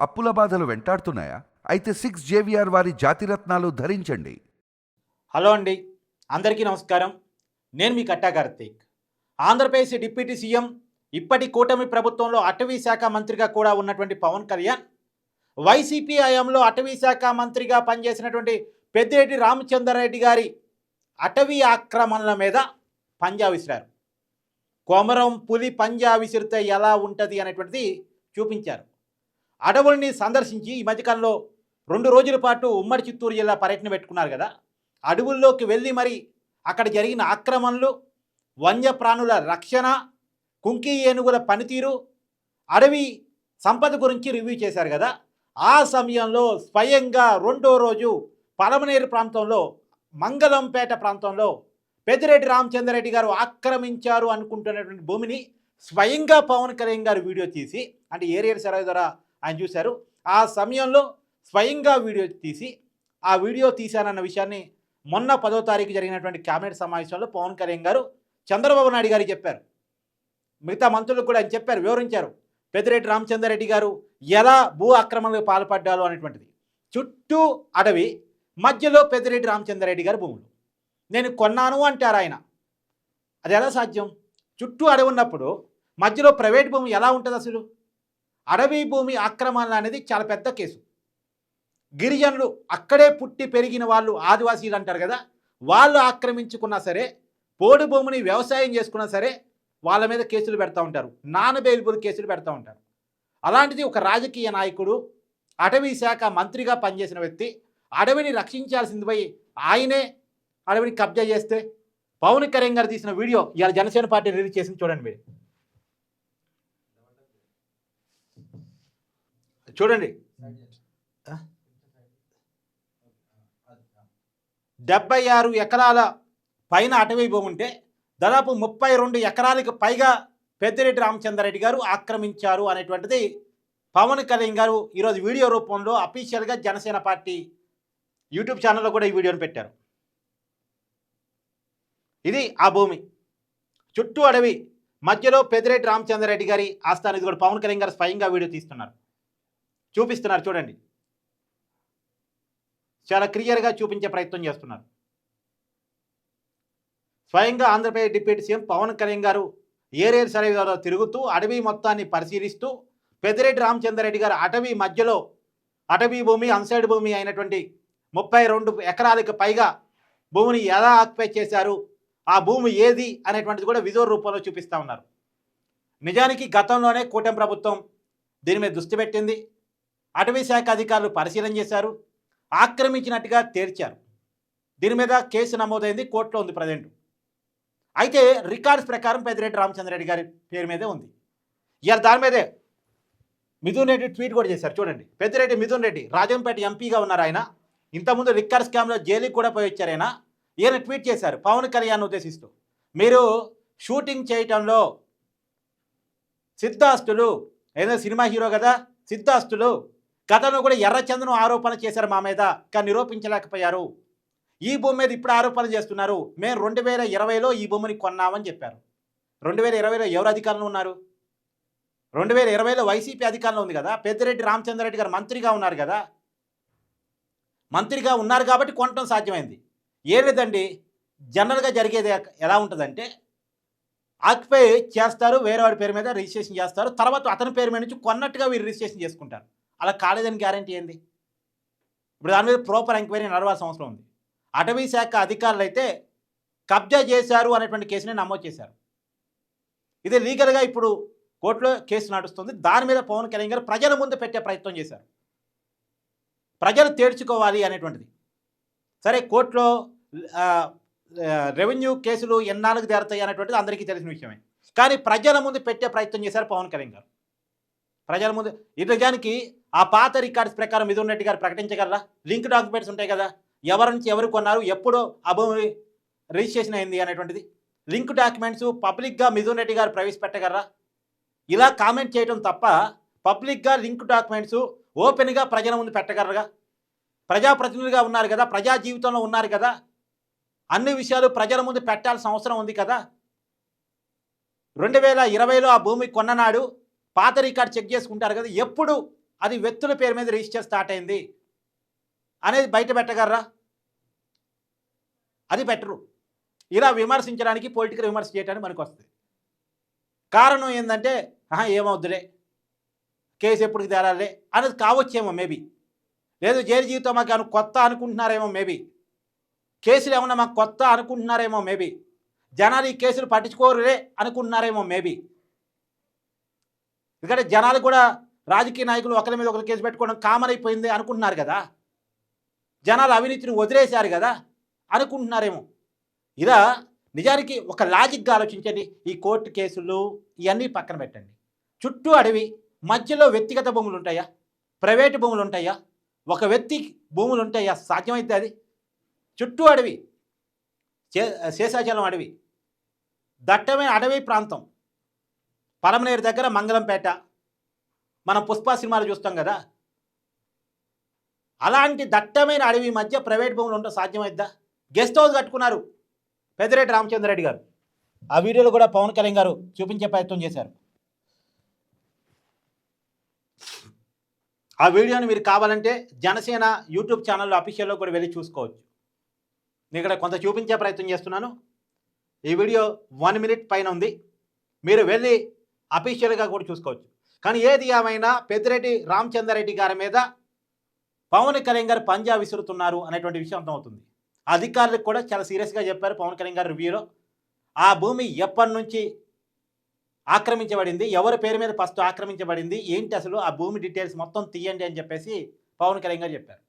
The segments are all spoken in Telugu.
అప్పుల బాధలు వెంటాడుతున్నాయా? అయితే 6 జేవిఆర్ వారి జాతిరత్నాలు ధరించండి. హలో అండి, అందరికీ నమస్కారం. నేను మీ కట్టా కార్తీక్. ఆంధ్రప్రదేశ్ డిప్యూటీ సీఎం, ఇప్పటి కూటమి ప్రభుత్వంలో అటవీ శాఖ మంత్రిగా కూడా ఉన్నటువంటి పవన్ కళ్యాణ్, వైసీపీ హయాంలో అటవీ శాఖ మంత్రిగా పనిచేసినటువంటి పెద్దిరెడ్డి రామచంద్రారెడ్డి గారి అటవీ ఆక్రమణల మీద పంజా విసిరారు. కొమరం పులి పంజా విసిరితే ఎలా ఉంటుంది అనేటువంటిది చూపించారు. అడవుల్ని సందర్శించి ఈ మధ్యకాలంలో 2 రోజుల పాటు ఉమ్మడి చిత్తూరు జిల్లా పర్యటన పెట్టుకున్నారు కదా. అడవుల్లోకి వెళ్ళి మరి అక్కడ జరిగిన ఆక్రమణలు, వన్యప్రాణుల రక్షణ, కుంకి ఏనుగుల పనితీరు, అడవి సంపద గురించి రివ్యూ చేశారు కదా. ఆ సమయంలో స్వయంగా 2వ రోజు పలమనేరు ప్రాంతంలో, మంగళంపేట ప్రాంతంలో పెద్దిరెడ్డి రామచంద్రారెడ్డి గారు ఆక్రమించారు అనుకుంటున్నటువంటి భూమిని స్వయంగా పవన్ కళ్యాణ్ గారు వీడియో తీసి, అంటే ఏరియల్ సర్వే ద్వారా ఆయన చూశారు. ఆ సమయంలో స్వయంగా వీడియో తీసి, ఆ వీడియో తీశానన్న విషయాన్ని మొన్న 10వ తారీఖు జరిగినటువంటి కేబినెట్ సమావేశంలో పవన్ కళ్యాణ్ గారు చంద్రబాబు నాయుడు గారికి చెప్పారు. మిగతా మంత్రులకు కూడా ఆయన చెప్పారు, వివరించారు. పెద్దిరెడ్డి రామచంద్రారెడ్డి గారు ఎలా భూ ఆక్రమణలకు పాల్పడ్డారు అనేటువంటిది. చుట్టూ అడవి, మధ్యలో పెద్దిరెడ్డి రామచంద్రారెడ్డి గారి భూములు. నేను కొన్నాను అంటారు ఆయన. అది ఎలా సాధ్యం? చుట్టూ అడవి ఉన్నప్పుడు మధ్యలో ప్రైవేట్ భూమి ఎలా ఉంటుంది అసలు? అడవి భూమి ఆక్రమణ అనేది చాలా పెద్ద కేసు. గిరిజనులు, అక్కడే పుట్టి పెరిగిన వాళ్ళు, ఆదివాసీలు అంటారు కదా, వాళ్ళు ఆక్రమించుకున్నా సరే, పోడు భూమిని వ్యవసాయం చేసుకున్నా సరే వాళ్ళ మీద కేసులు పెడతా ఉంటారు, నాన్ బెయిలబుల్ కేసులు పెడతా ఉంటారు. అలాంటిది ఒక రాజకీయ నాయకుడు, అటవీ శాఖ మంత్రిగా పనిచేసిన వ్యక్తి, అడవిని రక్షించాల్సింది పోయి ఆయనే అడవిని కబ్జా చేస్తే, పవన్ కళ్యాణ్ గారు తీసిన వీడియో ఇవాళ జనసేన పార్టీ రిలీజ్ చేసింది, చూడండి మీరు. చూడండి, 76 ఎకరాల పైన అటవీ భూమి ఉంటే దాదాపు 32 ఎకరాలకు పైగా పెద్దిరెడ్డి రామచంద్రారెడ్డి గారు ఆక్రమించారు అనేటువంటిది పవన్ కళ్యాణ్ గారు ఈరోజు వీడియో రూపంలో అఫీషియల్గా జనసేన పార్టీ యూట్యూబ్ ఛానల్లో కూడా ఈ వీడియోని పెట్టారు. ఇది ఆ భూమి, చుట్టూ అడవి, మధ్యలో పెద్దిరెడ్డి రామచంద్రారెడ్డి గారి ఆస్థానం. ఇది కూడా పవన్ కళ్యాణ్ గారు స్వయంగా వీడియో తీస్తున్నారు, చూపిస్తున్నారు. చూడండి, చాలా క్లియర్గా చూపించే ప్రయత్నం చేస్తున్నారు. స్వయంగా ఆంధ్రప్రదేశ్ డిప్యూటీ సీఎం పవన్ కళ్యాణ్ గారు ఏరియల్ సర్వే ద్వారా తిరుగుతూ అటవీ మొత్తాన్ని పరిశీలిస్తూ, పెద్దిరెడ్డి రామచంద్రారెడ్డి గారు అటవీ మధ్యలో, అటవీ భూమి, అన్సైడ్ భూమి అయినటువంటి 32 ఎకరాలకు పైగా భూమిని ఎలా ఆక్యుపై చేశారు, ఆ భూమి ఏది అనేటువంటిది కూడా విజువల్ రూపంలో చూపిస్తూ ఉన్నారు. నిజానికి గతంలోనే కూటమి ప్రభుత్వం దీని మీద దృష్టి పెట్టింది. అటవీ శాఖ అధికారులు పరిశీలన చేశారు, ఆక్రమించినట్టుగా తేల్చారు. దీని మీద కేసు నమోదైంది, కోర్టులో ఉంది ప్రజెంట్. అయితే రికార్డ్స్ ప్రకారం పెద్దిరెడ్డి రామచంద్రారెడ్డి గారి పేరు మీదే ఉంది. ఇవాళ దాని మీదే మిథున్ రెడ్డి ట్వీట్ కూడా చేశారు. చూడండి, పెద్దిరెడ్డి మిథున్ రెడ్డి రాజంపేట ఎంపీగా ఉన్నారు ఆయన. ఇంతకుముందు లిక్కర్ స్కామ్లో జైలుకి కూడా పోయి వచ్చారు ఆయన. ఈయన ట్వీట్ చేశారు పవన్ కళ్యాణ్ ఉద్దేశిస్తూ, మీరు షూటింగ్ చేయటంలో సిద్ధాస్తులు, ఏదో సినిమా హీరో కదా, సిద్ధాస్తులు గతంలో కూడా ఎర్రచందనం ఆరోపణ చేశారు మా మీద, కానీ నిరూపించలేకపోయారు. ఈ భూమి మీద ఇప్పుడు ఆరోపణలు చేస్తున్నారు. మేము 2020లో ఈ భూమిని కొన్నామని చెప్పారు. 2020లో ఎవరు అధికారంలో ఉన్నారు? 2020లో వైసీపీ అధికారంలో ఉంది కదా. పెద్దిరెడ్డి రామచంద్రారెడ్డి గారు మంత్రిగా ఉన్నారు కదా. మంత్రిగా ఉన్నారు కాబట్టి కొనటం సాధ్యమైంది. ఏం లేదండి, జనరల్గా జరిగేది ఎలా ఉంటుందంటే, ఆక్యుపై చేస్తారు, వేరే వాడి పేరు మీద రిజిస్ట్రేషన్ చేస్తారు, తర్వాత అతని పేరు మీద నుంచి కొన్నట్టుగా వీరు రిజిస్ట్రేషన్ చేసుకుంటారు. అలా కాలేదని గ్యారంటీ ఏంది? ఇప్పుడు దాని మీద ప్రాపర్ ఎంక్వైరీ నడవాల్సిన అవసరం ఉంది. అటవీ శాఖ అధికారులు అయితే కబ్జా చేశారు అనేటువంటి కేసుని నమోదు చేశారు. ఇది లీగల్గా ఇప్పుడు కోర్టులో కేసు నడుస్తుంది. దాని మీద పవన్ కళ్యాణ్ గారు ప్రజల ముందు పెట్టే ప్రయత్నం చేశారు, ప్రజలు తేల్చుకోవాలి అనేటువంటిది. సరే, కోర్టులో రెవెన్యూ కేసులు ఎన్నాళ్ళకు జరుగుతాయి అనేటువంటిది అందరికీ తెలిసిన విషయమే. కానీ ప్రజల ముందు పెట్టే ప్రయత్నం చేశారు పవన్ కళ్యాణ్ గారు. ప్రజల ముందు ఈ నిజానికి ఆ పాత రికార్డ్స్ ప్రకారం మిథున్ రెడ్డి గారు ప్రకటించగలరా? లింక్ డాక్యుమెంట్స్ ఉంటాయి కదా, ఎవరి నుంచి ఎవరు కొన్నారు, ఎప్పుడో ఆ భూమి రిజిస్ట్రేషన్ అయింది అనేటువంటిది లింక్ డాక్యుమెంట్స్ పబ్లిక్గా మిథున్ రెడ్డి గారు ప్రవేశపెట్టగలరా? ఇలా కామెంట్ చేయడం తప్ప పబ్లిక్గా లింక్ డాక్యుమెంట్స్ ఓపెన్గా ప్రజల ముందు పెట్టగలరుగా? ప్రజాప్రతినిధులుగా ఉన్నారు కదా, ప్రజా జీవితంలో ఉన్నారు కదా, అన్ని విషయాలు ప్రజల ముందు పెట్టాల్సిన అవసరం ఉంది కదా. 2020లో ఆ భూమి కొన్ననాడు పాత రికార్డ్ చెక్ చేసుకుంటారు కదా, ఎప్పుడు అది వ్యక్తుల పేరు మీద రిజిస్టర్ స్టార్ట్ అయింది అనేది బయట పెట్టగలరా? అది పెట్టరు. ఇలా విమర్శించడానికి, పొలిటికల్ విమర్శ చేయడానికి మనకు వస్తుంది. కారణం ఏంటంటే ఏమవుద్దులే, కేసు ఎప్పటికి తేరాలే అనేది కావచ్చేమో మేబీ. లేదు జైలు జీవితం మాకు కొత్త అనుకుంటున్నారేమో మేబీ. కేసులు ఏమన్నా మాకు కొత్త అనుకుంటున్నారేమో మేబీ. జనాలు ఈ కేసులు పట్టించుకోరులే అనుకుంటున్నారేమో మేబీ. ఎందుకంటే జనాలు కూడా రాజకీయ నాయకులు ఒకరి మీద ఒకరు కేసు పెట్టుకోవడం కామన్ అయిపోయింది అనుకుంటున్నారు కదా. జనాలు అవినీతిని వదిలేశారు కదా అనుకుంటున్నారేమో. ఇలా నిజానికి ఒక లాజిక్గా ఆలోచించండి. ఈ కోర్టు కేసులు ఇవన్నీ పక్కన పెట్టండి. చుట్టూ అడవి, మధ్యలో వ్యక్తిగత భూములు ఉంటాయా? ప్రైవేటు భూములు ఉంటాయా? ఒక వ్యక్తి భూములు ఉంటాయా? సాధ్యమైతే అది చుట్టూ అడవి, శేషాచలం అడవి, దట్టమైన అడవి ప్రాంతం. పలమనేరు దగ్గర మంగళంపేట, మనం పుష్ప సినిమాలు చూస్తాం కదా. అలాంటి దట్టమైన అడవి మధ్య ప్రైవేట్ భూములు ఉండడం సాధ్యమైద్దా? గెస్ట్ హౌస్ కట్టుకున్నారు పెద్దిరెడ్డి రామచంద్రారెడ్డి గారు. ఆ వీడియోలో కూడా పవన్ కళ్యాణ్ గారు చూపించే ప్రయత్నం చేశారు. ఆ వీడియోని మీరు కావాలంటే జనసేన యూట్యూబ్ ఛానల్లో అఫీషియల్లో కూడా వెళ్ళి చూసుకోవచ్చు. నేను ఇక్కడ కొంత చూపించే ప్రయత్నం చేస్తున్నాను. ఈ వీడియో 1 మినిట్ పైన ఉంది. మీరు వెళ్ళి అఫీషియల్గా కూడా చూసుకోవచ్చు. కానీ ఏది ఏమైనా పెద్దిరెడ్డి రామచంద్రారెడ్డి గారి మీద పవన్ కళ్యాణ్ గారు పంజా విసురుతున్నారు అనేటువంటి విషయం అర్థమవుతుంది. అధికారులకు కూడా చాలా సీరియస్గా చెప్పారు పవన్ కళ్యాణ్ గారు రివ్యూలో. ఆ భూమి ఎప్పటి నుంచి ఆక్రమించబడింది, ఎవరి పేరు మీద ఫస్ట్ ఆక్రమించబడింది, ఏంటి అసలు ఆ భూమి డీటెయిల్స్ మొత్తం తీయండి అని చెప్పేసి పవన్ కళ్యాణ్ గారు చెప్పారు.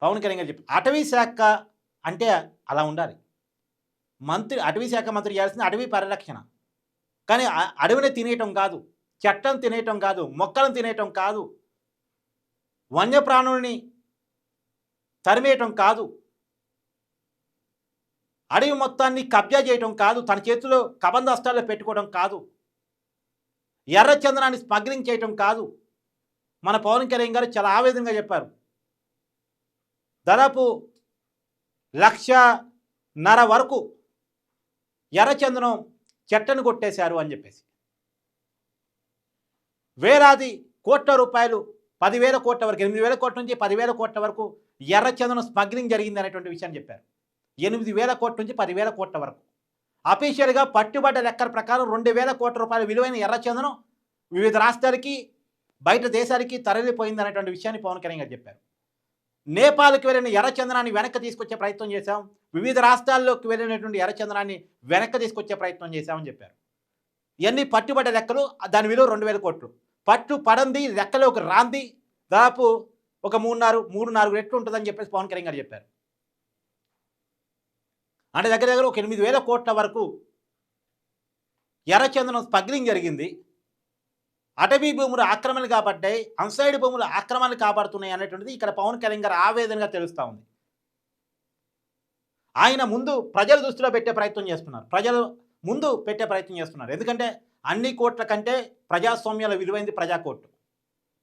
పవన్ కళ్యాణ్ గారు చెప్పారు అటవీ శాఖ అంటే అలా ఉండాలి. మంత్రి, అటవీ శాఖ మంత్రి చేయాల్సింది అటవీ పరిరక్షణ. కానీ అడవిని తినేయటం కాదు, చెట్టం తినేయటం కాదు, మొక్కలను తినేయటం కాదు, వన్యప్రాణుల్ని తరిమేయటం కాదు, అడవి మొత్తాన్ని కబ్జా చేయటం కాదు, తన చేతిలో కబందస్తాల్లో పెట్టుకోవడం కాదు, ఎర్రచందనాన్ని స్మగ్లింగ్ చేయటం కాదు. మన పవన్ కళ్యాణ్ గారు చాలా ఆవేదనగా చెప్పారు. దాదాపు 1,500,000 వరకు ఎర్రచందనం చెట్టను కొట్టేశారు అని చెప్పేసి. వేలాది కోట్ల రూపాయలు, 10,000 కోట్ల వరకు, 8,000 కోట్ల నుంచి 10,000 కోట్ల వరకు ఎర్రచందనం స్మగ్లింగ్ జరిగింది అనేటువంటి విషయాన్ని చెప్పారు. 8,000 కోట్ల నుంచి 10,000 కోట్ల వరకు. అఫీషియల్గా పట్టుబడ్డ లెక్కల ప్రకారం 2,000 కోట్ల రూపాయల విలువైన ఎర్రచందనం వివిధ రాష్ట్రాలకి, బయట దేశాలకి తరలిపోయింది అనేటువంటి విషయాన్ని పవన్ కళ్యాణ్ గారు చెప్పారు. నేపాల్కి వెళ్ళిన ఎర్రచందనాన్ని వెనక్కి తీసుకొచ్చే ప్రయత్నం చేశాం, వివిధ రాష్ట్రాల్లోకి వెళ్ళినటువంటి ఎర్రచందనాన్ని వెనక్కి తీసుకొచ్చే ప్రయత్నం చేశామని చెప్పారు. ఇవన్నీ పట్టుబడ్డ లెక్కలు. దాని విలువ 2,000 కోట్లు. పట్టు పడంది, లెక్కలోకి రాంది దాదాపు ఒక 3-4 రెట్లు ఉంటుందని చెప్పేసి పవన్ కళ్యాణ్ గారు చెప్పారు. అంటే దగ్గర దగ్గర ఒక 8,000 కోట్ల వరకు ఎర్రచందనం స్మగ్లింగ్ జరిగింది. అటవీ భూములు ఆక్రమణలు కాబట్టాయి, అన్సైడ్ భూములు ఆక్రమణలు కాబడుతున్నాయి అనేటువంటిది ఇక్కడ పవన్ కళ్యాణ్ గారు ఆవేదనగా తెలుస్తూ ఉంది. ఆయన ముందు ప్రజల దృష్టిలో పెట్టే ప్రయత్నం చేస్తున్నారు, ప్రజలు ముందు పెట్టే ప్రయత్నం చేస్తున్నారు. ఎందుకంటే అన్ని కోట్ల కంటే ప్రజాస్వామ్యాల విలువైంది ప్రజాకోర్టు.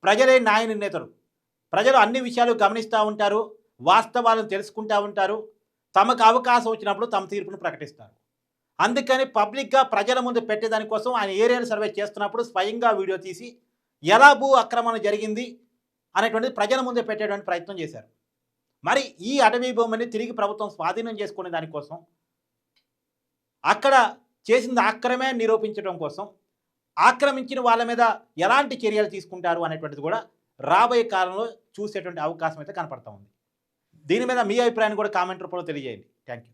ప్రజలే న్యాయ నిర్ణేతలు. ప్రజలు అన్ని విషయాలు గమనిస్తూ ఉంటారు, వాస్తవాలను తెలుసుకుంటూ ఉంటారు, తమకు అవకాశం వచ్చినప్పుడు తమ తీర్పును ప్రకటిస్తారు. అందుకని పబ్లిక్గా ప్రజల ముందు పెట్టేదానికోసం ఆయన ఏరియాను సర్వే చేస్తున్నప్పుడు స్వయంగా వీడియో తీసి ఎలా భూ ఆక్రమణ జరిగింది అనేటువంటిది ప్రజల ముందే పెట్టేటువంటి ప్రయత్నం చేశారు. మరి ఈ అటవీ భూమిని తిరిగి ప్రభుత్వం స్వాధీనం చేసుకునే దానికోసం, అక్కడ చేసింది ఆక్రమే నిరూపించడం కోసం, ఆక్రమించిన వాళ్ళ మీద ఎలాంటి చర్యలు తీసుకుంటారు అనేటువంటిది కూడా రాబోయే కాలంలో చూసేటువంటి అవకాశం అయితే కనపడతా ఉంది. దీని మీద మీ అభిప్రాయాన్ని కూడా కామెంట్ రూపంలో తెలియజేయండి. Thank you.